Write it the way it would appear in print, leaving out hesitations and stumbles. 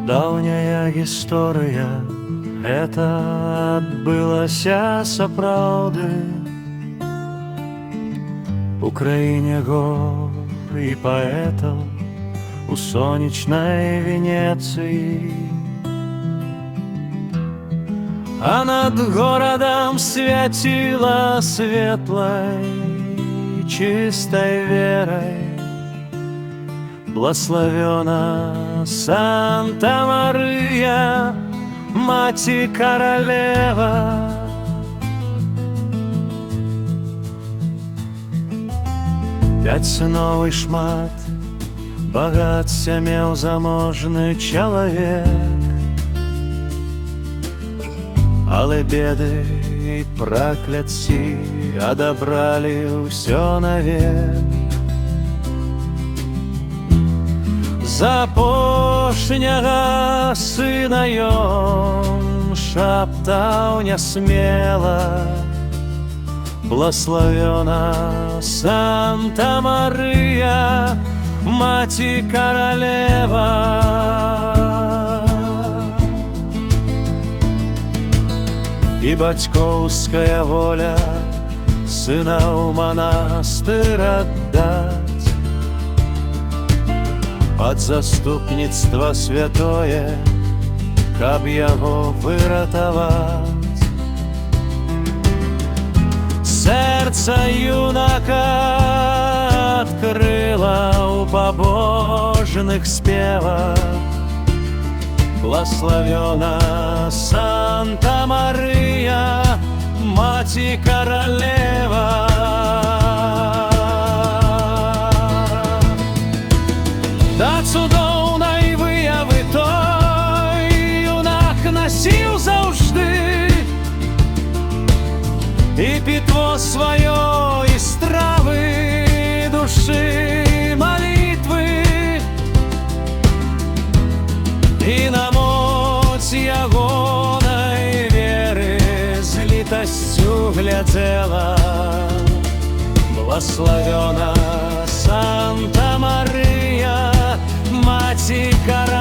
Даўняя гісторыя, гэта адбылася сапраўды. У краіне гор і паэтаў, у сонечнай Венецыі. А над горадам свяціла светлай, чистай верай. Блаславёна Санта-Марыя, маці каралева. Пяць сыноў і шмат багацця меў заможны чалавек, але беды і пракляцці адабралі ўсё навек. За апошняга сына ён шаптаў нясмела: блаславёна Санта-Марыя, маці каралева. І бацькоўская воля сына ў манастыр аддаць, пад заступніцтва святое, каб яго выратаваць. Сэрца юнака адкрыла ў пабожных спевах: блаславёна Санта-Марыя, маці каралева. Да цудоўнай выявы той юнак насіў заўжды і пітво сваё, і стравы душы, малітвы, і на моц ягонай веры з літасцю глядзела. Блаславёна Санта-Марыя, маці каралева.